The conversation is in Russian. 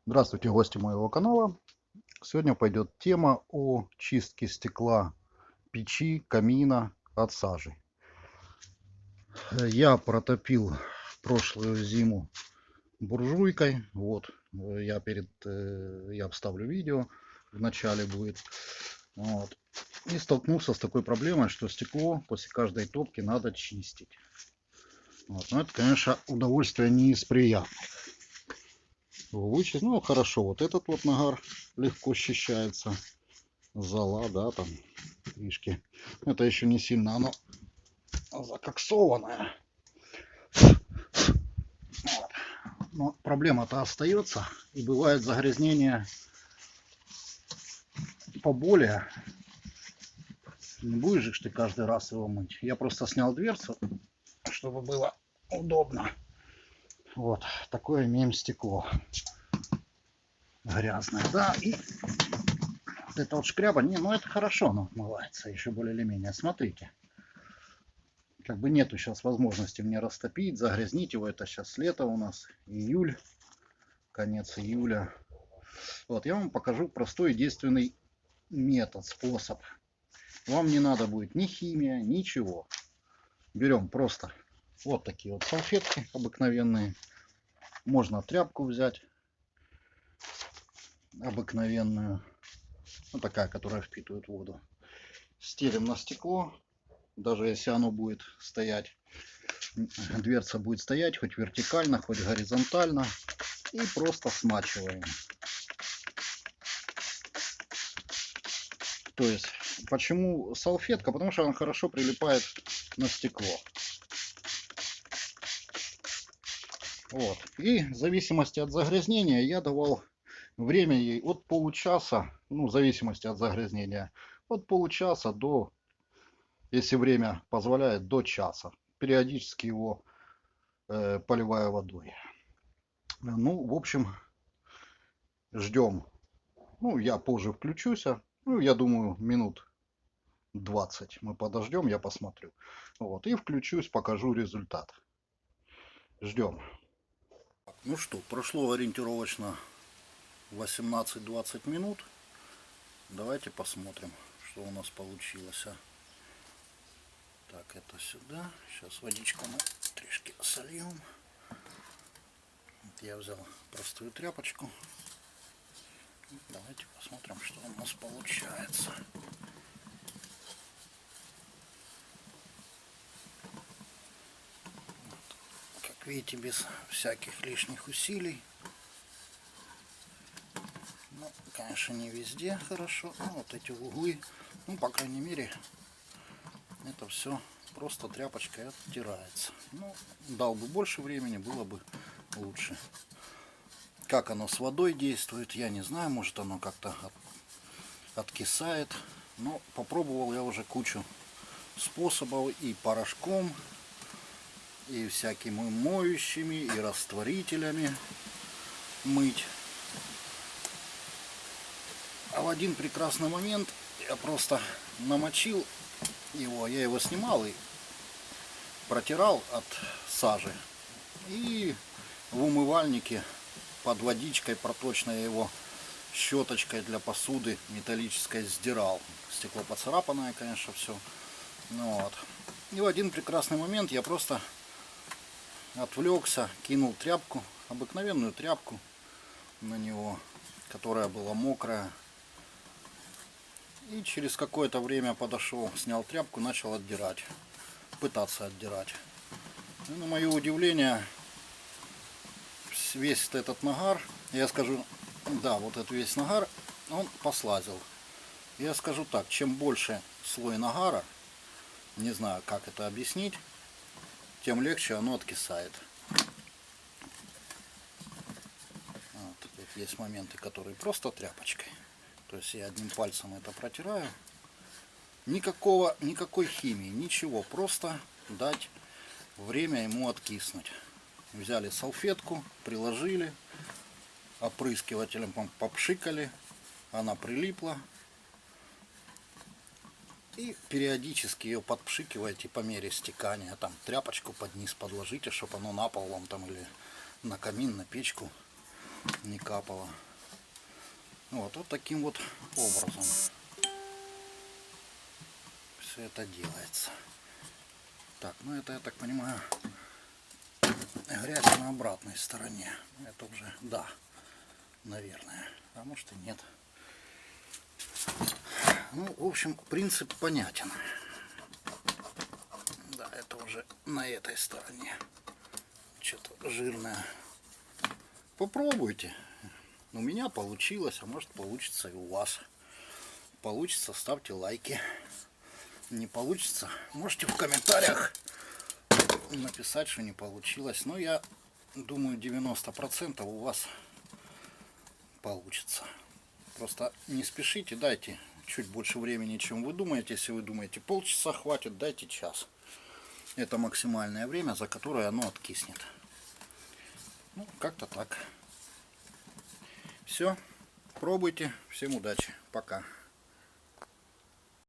Здравствуйте, гости моего канала. Сегодня пойдет тема о чистке стекла печи, камина от сажи. Я протопил прошлую зиму буржуйкой. Вот, я вставлю видео, в начале будет. Вот. И столкнулся с такой проблемой, что стекло после каждой топки надо чистить. Вот. Но это, конечно, удовольствие не из приятных. Вычесть, ну хорошо, вот этот вот нагар легко счищается. Зола, да, там фишки. Это еще не сильно оно закоксованное. Вот. Но проблема-то остается. И бывает загрязнение поболее. Не будешь же ты каждый раз его мыть. Я просто снял дверцу, чтобы было удобно. Вот, такое имеем стекло. Грязное, да, и вот это вот шкряба, не, ну это хорошо, оно отмывается еще более или менее. Смотрите. Как бы нету сейчас возможности мне растопить, загрязнить его. Это сейчас лето у нас, июль, конец июля. Вот, я вам покажу простой и действенный метод, способ. Вам не надо будет ни химия, ничего. Берем просто вот такие вот салфетки обыкновенные. Можно тряпку взять обыкновенную. Ну, такая, которая впитывает воду. Стелим на стекло. Даже если оно будет стоять, дверца будет стоять хоть вертикально, хоть горизонтально. И просто смачиваем. То есть, почему салфетка? Потому что она хорошо прилипает на стекло. Вот. И в зависимости от загрязнения я давал время ей от получаса, ну, в зависимости от загрязнения, от получаса до, если время позволяет, до часа. Периодически его поливаю водой. Ну, в общем, ждем. Ну, я позже включусь. Ну, я думаю, минут 20 мы подождем, я посмотрю. Вот, и включусь, покажу результат. Ждем. Ну что, прошло ориентировочно 18-20 минут. Давайте посмотрим, что у нас получилось. Так, это сюда. Сейчас водичку мы трішки сольем. Я взял простую тряпочку. Давайте посмотрим, что у нас получается. Как видите, без всяких лишних усилий. Ну, конечно, не везде хорошо. Ну, вот эти углы, ну, по крайней мере, это все просто тряпочкой оттирается. Ну, дал бы больше времени, было бы лучше. Как оно с водой действует, я не знаю. Может, оно как-то откисает. Но попробовал я уже кучу способов и порошком, и всякими моющими, и растворителями мыть. А в один прекрасный момент я просто намочил его, я его снимал и протирал от сажи. И в умывальнике под водичкой проточно я его щеточкой для посуды металлической сдирал. Стекло поцарапанное, конечно, все. Ну, вот. И в один прекрасный момент я просто отвлекся, кинул тряпку, обыкновенную тряпку на него, которая была мокрая. И через какое-то время подошел, снял тряпку, начал отдирать, пытаться отдирать. И на мое удивление, весь этот нагар, я скажу, да, вот этот весь нагар, он послазил. Я скажу так, чем больше слой нагара, не знаю, как это объяснить, тем легче оно откисает. Вот, тут есть моменты, которые просто тряпочкой. То есть я одним пальцем это протираю. Никакой химии, ничего. Просто дать время ему откиснуть. Взяли салфетку, приложили, опрыскивателем попшикали, она прилипла. И периодически ее подпшикиваете по мере стекания. Там тряпочку под низ подложите, чтобы оно на пол вам там или на камин, на печку не капало. Вот таким вот образом все это делается. Так, ну это, я так понимаю, грязь на обратной стороне. Это уже, да, наверное. А может и нет. Ну, в общем, принцип понятен. Да, это уже на этой стороне. Что-то жирное. Попробуйте. У меня получилось, а может получится и у вас. Получится, ставьте лайки. Не получится, можете в комментариях написать, что не получилось. Но я думаю, 90% у вас получится. Просто не спешите, дайте чуть больше времени, чем вы думаете. Если вы думаете, полчаса хватит, дайте час. Это максимальное время, за которое оно откиснет. Ну, как-то так. Все, пробуйте. Всем удачи. Пока.